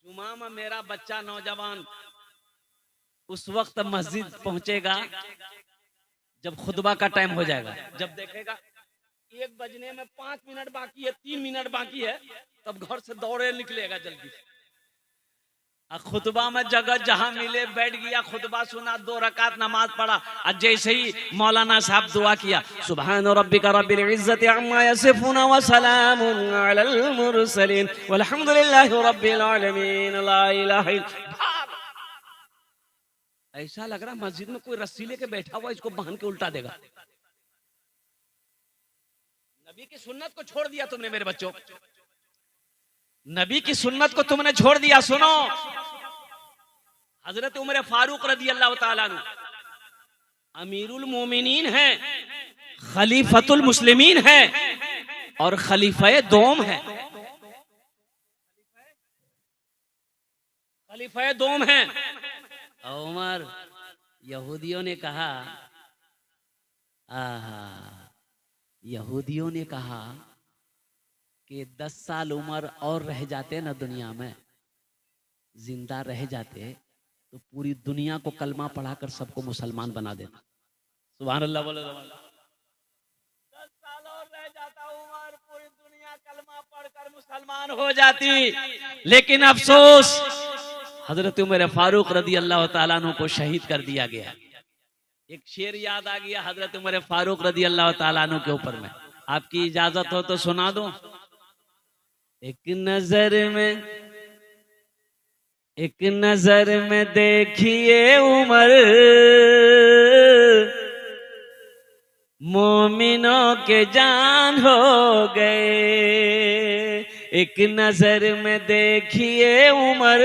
जुमा में मेरा बच्चा नौजवान उस वक्त मस्जिद पहुंचेगा जब खुतबा का टाइम हो जाएगा, जब देखेगा 1 बजने में 5 मिनट बाकी है, 3 मिनट बाकी है, तब घर से दौड़े निकलेगा जल्दी। खुतबा में जगह जहां मिले बैठ गया, खुतबा सुना, 2 रकात नमाज पढ़ा, और जैसे ही मौलाना साहब दुआ किया, सुभान रब्बिका रब्बिल इज्जति अम्मा यसिफून व सलामुन अलल मुरसलीन वल्हम्दुलिल्लाहि रब्बिल आलमीन ला इलाहा इल्ला। ऐसा लग रहा मस्जिद में कोई रस्सी लेके बैठा हुआ, इसको बांध के उल्टा देगा। नबी की सुन्नत को छोड़ दिया तुमने मेरे बच्चों, नबी की सुन्नत को तुमने छोड़ दिया। सुनो, हजरत उमर फारूक रदी अल्लाह ताला अन्हु अमीरुल मोमिनीन है, खलीफतुल मुस्लिमीन है और खलीफे दोम है। खलीफे दोम है। उमर, यहूदियों ने कहा, यहूदियों ने कहा कि 10 साल उम्र और रह जाते ना दुनिया में, जिंदा रह जाते तो पूरी दुनिया को कलमा पढ़ाकर सबको मुसलमान बना देता। सुभान अल्लाह बोलो। 10 साल और रह जाता उम्र, पूरी दुनिया कलमा पढ़कर मुसलमान हो जाती। लेकिन अफसोस, हजरत उमर फारूक रदी अल्लाह ताला अन्हु को शहीद कर दिया गया। एक शेर याद आ गया हजरत उमर फारूक रदी अल्लाह ताला अन्हु के ऊपर में, आपकी इजाजत हो तो सुना दो। एक नजर में देखिए उमर, मोमिनों के जान हो गए। एक नजर में देखिए उमर,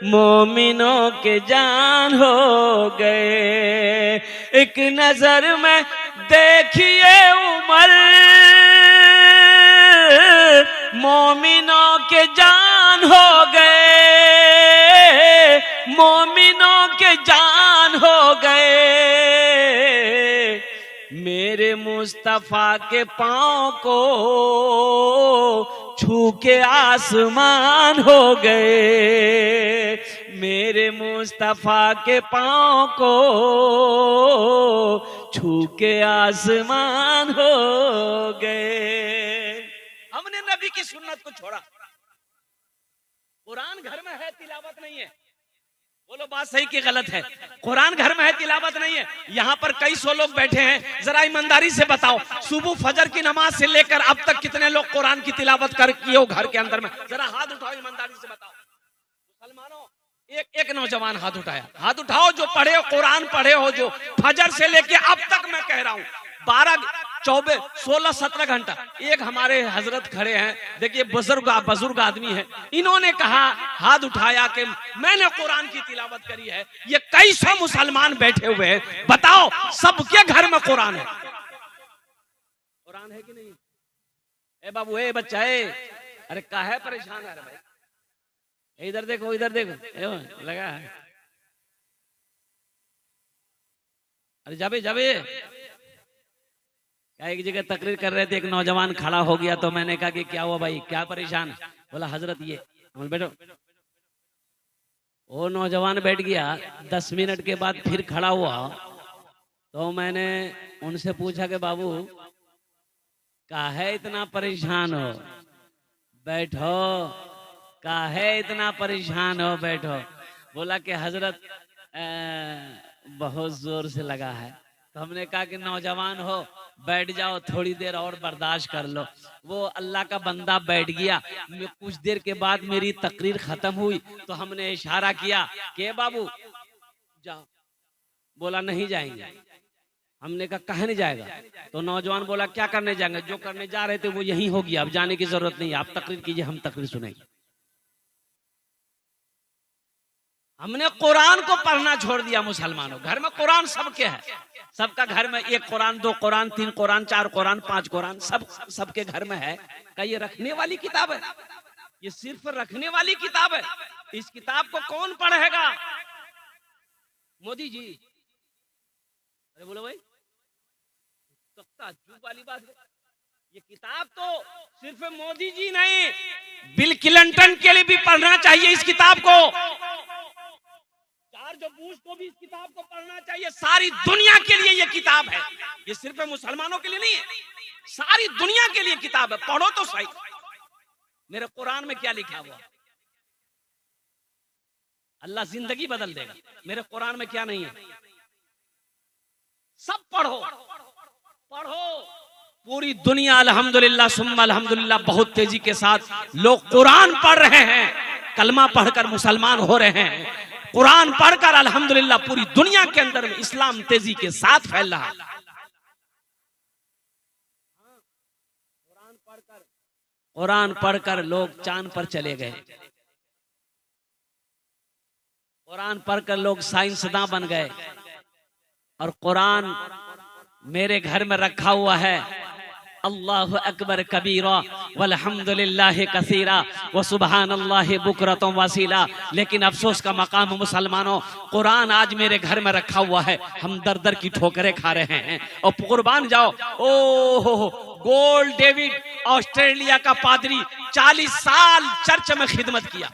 मोमिनों के जान हो गए। एक नजर में देखिए उमर, मोमिनों के जान हो गए। मोमिनों के जान हो गए। मेरे मुस्तफा के पांव को छू के आसमान हो गए। मेरे मुस्तफा के पांव को छू के आसमान हो गए। हमने नबी की सुन्नत को छोड़ा। कुरान घर में है, तिलावत नहीं है। बोलो बात सही कि गलत है? कुरान घर में है, तिलावत नहीं है। यहाँ पर कई सौ लोग बैठे हैं, जरा ईमानदारी से बताओ, सुबह फजर की नमाज से लेकर अब तक कितने लोग कुरान की तिलावत कर किए हो घर के अंदर में? जरा हाथ उठाओ, ईमानदारी से बताओ। मुसलमानों, एक नौजवान हाथ उठाया, हाथ उठाओ जो पढ़े हो, कुरान पढ़े हो, जो फजर से लेके अब तक मैं कह रहा हूँ 12, 24, 16, 17 घंटा। एक हमारे हजरत खड़े हैं, देखिए बुजुर्ग आदमी है, इन्होंने कहा, हाथ उठाया कि मैंने कुरान की तिलावत करी है। ये कई सौ मुसलमान बैठे हुए हैं, बताओ सबके घर में कुरान है? कुरान है कि नहीं? ए बाबू, ए बच्चा, अरे काहे परेशान है भाई? इधर देखो, इधर देखो, लगा है। अरे जाबे जाबे, एक जगह तकरीर कर रहे थे, एक नौजवान खड़ा हो गया, तो मैंने कहा कि क्या हुआ भाई, क्या परेशान? बोला हजरत ये। बैठो। वो नौजवान बैठ गया, 10 मिनट के बाद फिर खड़ा हुआ, तो मैंने उनसे पूछा कि बाबू काहे इतना परेशान हो? बैठो। काहे इतना परेशान हो? बैठो। बोला कि हजरत बहुत जोर से लगा है। तो हमने कहा कि नौजवान हो, बैठ जाओ, थोड़ी देर और बर्दाश्त कर लो। वो अल्लाह का बंदा बैठ गया। कुछ देर के बाद मेरी तकरीर खत्म हुई, तो हमने इशारा किया कि बाबू जाओ। बोला नहीं जाएंगे। हमने कहा कहाँ नहीं जाएगा? तो नौजवान बोला क्या करने जाएंगे? जो करने जा रहे थे वो यही हो गया, अब जाने की जरूरत नहीं है, आप तकरीर कीजिए, हम तकरीर सुनेंगे। हमने कुरान को पढ़ना छोड़ दिया। मुसलमानों, घर में कुरान सबके है, सबका घर में 1 कुरान, 2 कुरान, 3 कुरान, 4 कुरान, 5 कुरान, सबके घर में है। क्या ये रखने वाली किताब है? ये सिर्फ रखने वाली किताब है। इस किताब को कौन पढ़ेगा? मोदी जी। अरे बोलो भाई, ताज्जुब वाली बात है। ये किताब तो सिर्फ मोदी जी नहीं, बिल क्लिंटन के लिए भी पढ़ना चाहिए इस किताब को, जॉर्ज बुश को भी इस किताब को पढ़ना चाहिए। सारी दुनिया के लिए ये किताब है, ये सिर्फ मुसलमानों के लिए नहीं है, सारी दुनिया के लिए किताब है। पढ़ो तो सही, मेरे कुरान में क्या लिखा हुआ। अल्लाह जिंदगी बदल देगा। मेरे कुरान में क्या नहीं है, सब पढ़ो पढ़ो। पूरी दुनिया अल्हम्दुलिल्लाह सुम्मा अल्हम्दुलिल्लाह बहुत तेजी के साथ लोग कुरान पढ़ रहे हैं, कलमा पढ़कर मुसलमान हो रहे हैं। कुरान पढ़कर अल्हम्दुलिल्लाह पूरी दुनिया के अंदर में इस्लाम तेजी के साथ फैल रहा है। कुरान पढ़कर लोग चांद पर चले गए, कुरान पढ़कर लोग साइंसदान बन गए। और कुरान मेरे घर में रखा हुआ है। अल्लाहु अकबर कबीरा वल्हम्दुलिल्लाहि कसीरा व सुबहानल्लाहि बुकरतुम वसीला। लेकिन अफसोस का मकाम मुसलमानों, कुरान आज मेरे घर में रखा हुआ है, हम दर दर की ठोकरें खा रहे हैं। और कुर्बान जाओ, ओ गोल्ड डेविड ऑस्ट्रेलिया का पादरी 40 साल चर्च में खिदमत किया।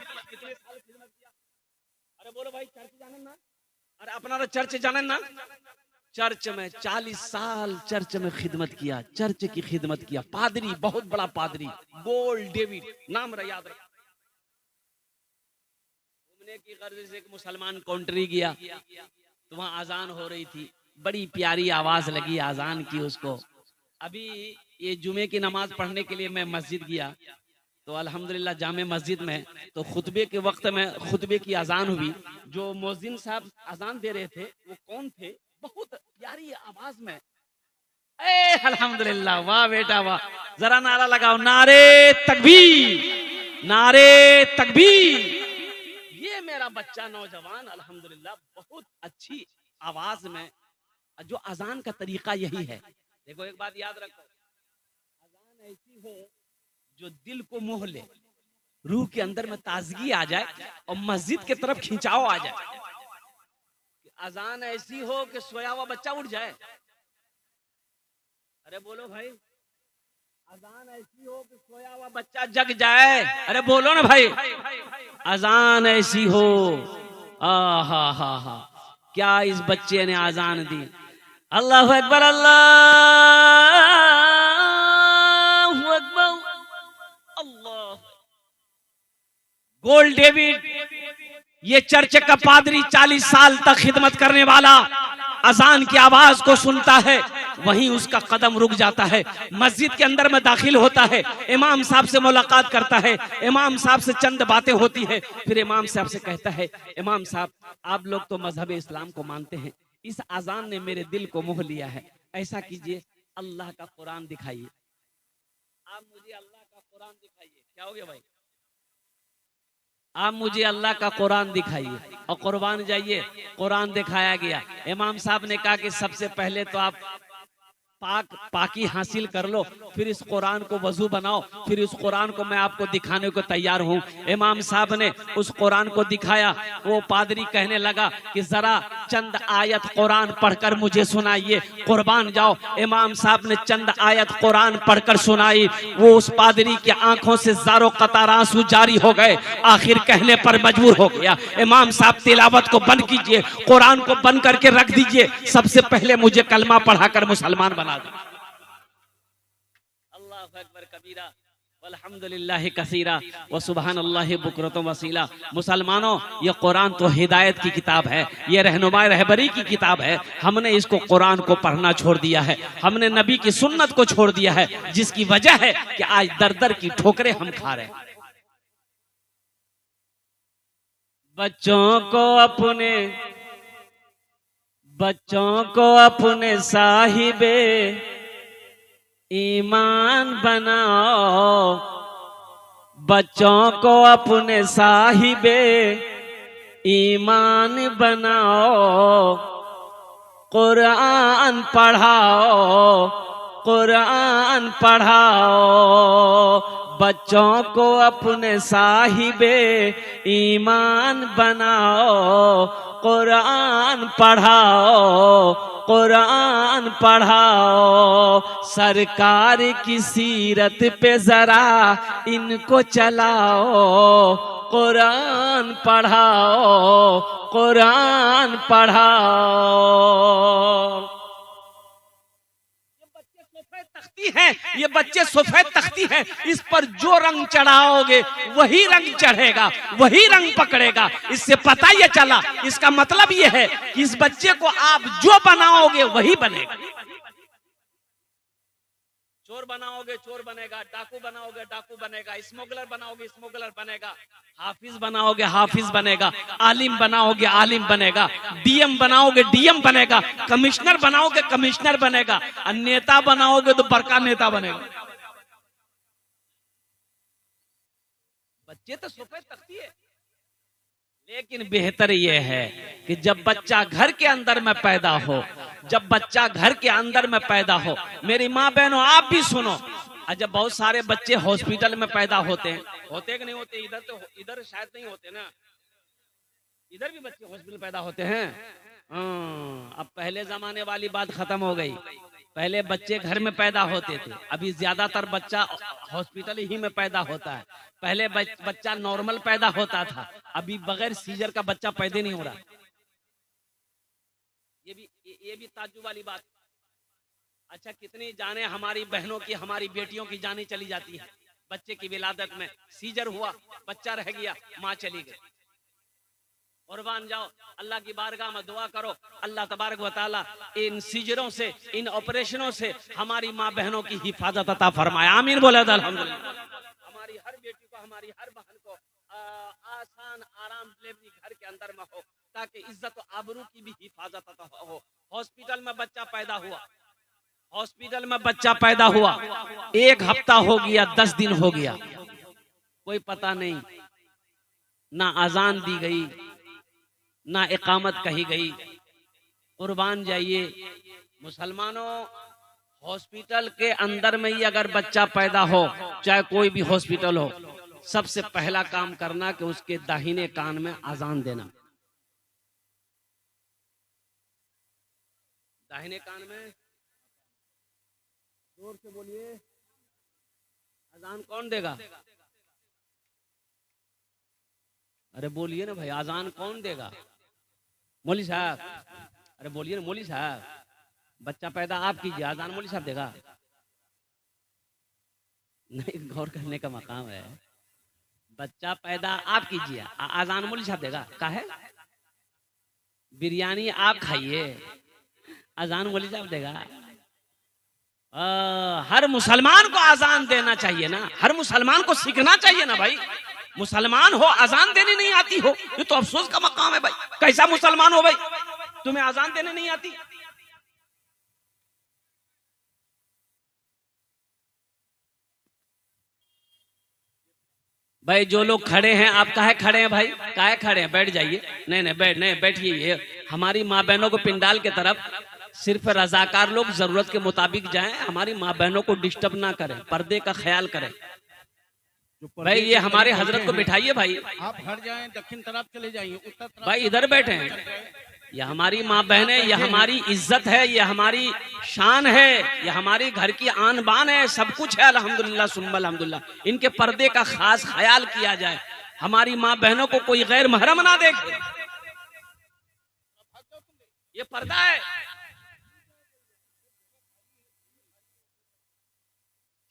अरे बोलो भाई, चर्च जाने ना, अरे अपना चर्च जाने ना, चर्च में 40 साल चर्च में खिदमत किया, चर्च की खिदमत किया। पादरी, बहुत बड़ा पादरी, गोल्ड डेविड नाम रहा, याद रखो। घूमने की गर्ज से एक मुसलमान कंट्री गया तो वहां आजान हो रही थी, बड़ी प्यारी आवाज लगी आजान की उसको। अभी ये जुमे की नमाज पढ़ने के लिए मैं मस्जिद गया तो अल्हम्दुलिल्लाह जामे मस्जिद में तो खुतबे के वक्त में खुतबे की अजान हुई। जो मुअज्जिन साहब अजान दे रहे थे वो कौन थे, बहुत प्यारी आवाज में, अल्हम्दुलिल्लाह, वाह बेटा वाह, जरा नारा लगाओ, नारे तकबीर, नारे तकबीर। ये मेरा बच्चा नौजवान अल्हम्दुलिल्लाह बहुत अच्छी आवाज में, जो अजान का तरीका यही है। देखो एक बात याद रखो, अजान ऐसी हो जो दिल को मोह ले, रूह के अंदर में ताजगी आ जाए और मस्जिद की तरफ खिंचाव आ जाए। अजान ऐसी हो कि सोया हुआ बच्चा उठ जाए। अरे बोलो भाई, अजान ऐसी हो कि सोया हुआ बच्चा जग जाए। अरे बोलो ना भाई, अजान ऐसी हो, हा क्या इस बच्चे ने अजान दी। अल्लाहु अकबर, अल्लाहु अकबर, अल्लाह। गोल्ड डेविड, ये चर्च का पादरी 40 साल तक खिदमत करने वाला, अजान की आवाज को सुनता है, वहीं उसका कदम रुक जाता है। मस्जिद के अंदर में दाखिल होता है, इमाम साहब से मुलाकात करता है, इमाम साहब से चंद बातें होती है, फिर इमाम साहब से कहता है, इमाम साहब आप लोग तो मजहब इस्लाम को मानते हैं, इस अजान ने मेरे दिल को मोह लिया है, ऐसा कीजिए अल्लाह का कुरान दिखाइए। आप मुझे अल्लाह का कुरान दिखाइए। क्या हो गया भाई, आप मुझे अल्लाह का कुरान दिखाइए। और कुर्बान जाइए, कुरान दिखाया गया। इमाम साहब ने कहा कि सबसे पहले तो आप पाकी हासिल कर लो, फिर इस कुरान को वजू बनाओ, फिर इस कुरान को मैं आपको दिखाने को तैयार हूँ। इमाम साहब ने उस कुरान को दिखाया। वो पादरी कहने लगा कि जरा चंद आयत कुरान पढ़कर मुझे सुनाइए। कुर्बान जाओ, इमाम साहब ने चंद आयत कुरान पढ़कर सुनाई। वो उस पादरी की आंखों से ज़ारो कतार आंसू जारी हो गए। आखिर कहने पर मजबूर हो गया, इमाम साहब तिलावत को बंद कीजिए, कुरान को बंद करके रख दीजिए, सबसे पहले मुझे कलमा पढ़ाकर मुसलमान बना। अल्लाहु अकबर कबीरा वल्हम्दुलिल्लाहि कसीरा व सुबहानल्लाहि बुकरतुम वसीला। मुसलमानों, ये कुरान तो हिदायत की किताब है, ये रहनुमाई रहबरी की किताब है। हमने इसको कुरान को पढ़ना छोड़ दिया है, हमने नबी की सुन्नत को छोड़ दिया है, जिसकी वजह है कि आज दर दर की ठोकरें हम खा रहे हैं। बच्चों को अपने साहिबे ईमान बनाओ, बच्चों को अपने साहिबे ईमान बनाओ। कुरान पढ़ाओ, कुरान पढ़ाओ, बच्चों को अपने साहिबे ईमान बनाओ, कुरान पढ़ाओ, कुरान पढ़ाओ, सरकार की सीरत पे जरा इनको चलाओ, कुरान पढ़ाओ, कुरान पढ़ाओ। है ये बच्चे सफेद तख्ती है, इस पर जो रंग चढ़ाओगे वही रंग चढ़ेगा, वही रंग पकड़ेगा। इससे पता ये चला, इसका मतलब ये है कि इस बच्चे को आप जो बनाओगे वही बनेगा। चोर बनाओगे चोर बनेगा, डाकू बनाओगे डाकू बनेगा, स्मगलर बनाओगे स्मगलर बनेगा, हाफिज बनाओगे हाफिज बनेगा, आलिम बनाओगे आलिम बनेगा, डीएम बनाओगे डीएम बनेगा, कमिश्नर बनाओगे कमिश्नर बनेगा, और नेता बनाओगे तो बड़का नेता बनेगा। बच्चे तो सफेद तख्ती है, लेकिन बेहतर यह है कि जब बच्चा घर के अंदर में पैदा हो, जब बच्चा घर के अंदर में पैदा हो, मेरी माँ बहनों आप भी सुनो, जब बहुत सारे बच्चे हॉस्पिटल में पैदा होते हैं, होते कि नहीं होते? इधर तो इधर शायद नहीं होते ना, इधर भी बच्चे हॉस्पिटल पैदा होते हैं। अब पहले जमाने वाली बात खत्म हो गई, पहले बच्चे घर में पैदा होते थे, अभी ज्यादातर बच्चा हॉस्पिटल ही में पैदा होता है। पहले बच्चा नॉर्मल पैदा होता था, अभी बगैर सीजर का बच्चा पैदा नहीं हो रहा। ये भी ताज्जुब वाली बात। अच्छा, कितनी जाने हमारी बहनों की, हमारी बेटियों की जाने चली जाती है बच्चे की विलादत में। सीजर हुआ, बच्चा रह गया, माँ चली गई। कुर्बान जाओ, अल्लाह की बारगाह में दुआ करो, अल्लाह तबारक व तआला इन सीजरों से, इन ऑपरेशनों से हमारी माँ बहनों की हिफाजत अता फरमाए। आमीन बोले अल्हम्दुलिल्लाह। हमारी हर बेटी को, हमारी हर बहन को आसान आराम डिलीवरी घर के अंदर में हो, ताकि इज्जत और आबरू की भी हिफाजत अता हो। हॉस्पिटल में बच्चा पैदा हुआ, हॉस्पिटल में बच्चा पैदा हुआ, 1 हफ्ता हो गया, 10 दिन हो गया, कोई पता नहीं, ना अजान दी गई, ना इकामत कही गई। कुर्बान जाइए मुसलमानों, हॉस्पिटल के अंदर में ही अगर बच्चा पैदा हो, चाहे कोई भी हॉस्पिटल हो, सबसे पहला काम करना कि उसके दाहिने कान में अजान देना। दाहिने कान में जोर से बोलिए, अजान कौन देगा? अरे बोलिए ना भाई, अजान कौन देगा? मौली साहब, अरे बोलिए ना मौली साहब। बच्चा पैदा आप कीजिए, अजान मौली साहब देगा? नहीं, गौर करने का मकाम है। बच्चा पैदा आप कीजिए, अजान मौली साहब देगा? का है बिरयानी आप खाइए, अजान मौली साहब देगा? हर मुसलमान को अजान देना चाहिए ना, हर मुसलमान को सीखना चाहिए ना भाई। मुसलमान हो, अजान देने नहीं आती हो, ये तो अफसोस का मकाम है भाई। कैसा मुसलमान हो भाई, तुम्हें अजान देने नहीं आती? भाई जो लोग खड़े हैं, आप काहे खड़े हैं भाई? काहे खड़े हैं? बैठ जाइए। नहीं बैठिए। हमारी माँ बहनों को पिंडाल के तरफ सिर्फ रजाकार लोग जरूरत के मुताबिक जाएं, हमारी माँ बहनों को डिस्टर्ब ना करें, पर्दे का ख्याल करें भाई। ये हमारे हजरत को बिठाइए भाई, आप हट जाएं, दक्षिण तरफ चले जाइए, उत्तर तरफ भाई इधर बैठे हैं। ये हमारी माँ बहनें, ये हमारी इज्जत है, ये हमारी शान है, ये हमारी घर की आन बान है, सब कुछ है। अल्हम्दुलिल्लाह सुम्मा अल्हम्दुलिल्लाह। इनके पर्दे का खास ख्याल किया जाए, हमारी माँ बहनों को कोई गैर महरम ना देखे। ये पर्दा है,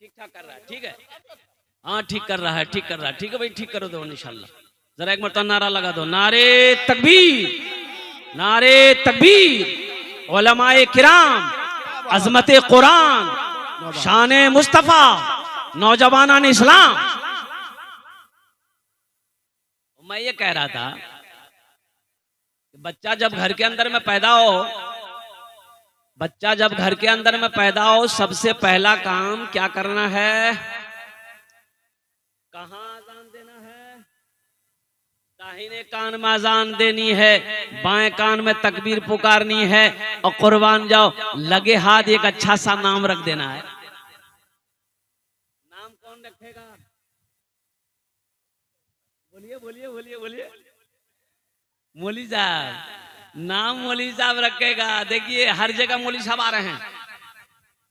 ठीक ठाक कर रहा है, ठीक है, हाँ ठीक कर रहा है, ठीक कर रहा है, ठीक है भाई, ठीक करो दो इंशाल्लाह। जरा एक मरतबा नारा लगा दो, नारे तकबीर, नारे तकबीर। उलमाए किराम, अजमते कुरान, शाने मुस्तफा, नौजवानान इस्लाम। मैं ये कह रहा था कि बच्चा जब घर के अंदर में पैदा हो, बच्चा जब घर के अंदर में पैदा हो, सबसे पहला काम क्या करना है? कहाँ अजान देना है? दाहिने कान में अजान देनी है, बाएं कान में तकबीर पुकारनी है, और कुर्बान जाओ लगे हाथ एक अच्छा सा नाम रख देना है। नाम कौन रखेगा? बोलिए बोलिए बोलिए बोलिए। मौली साहब, नाम मौली साहब रखेगा। देखिए हर जगह मौली साहब आ रहे हैं,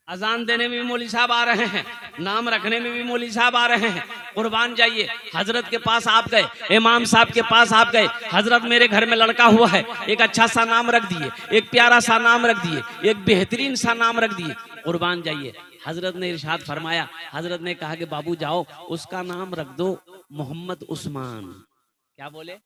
अजान देने में भी मौली साहब आ रहे हैं, नाम रखने में भी मौली साहब आ रहे हैं। कुर्बान जाइए, हजरत के पास आप गए, इमाम साहब के पास आप गए, हजरत मेरे घर में लड़का हुआ है, एक अच्छा सा नाम रख दिए, एक प्यारा सा नाम रख दिए, एक बेहतरीन सा नाम रख दिए। कुर्बान जाइए, हजरत ने इरशाद फरमाया, हजरत ने कहा कि बाबू जाओ उसका नाम रख दो मोहम्मद उस्मान। क्या बोले?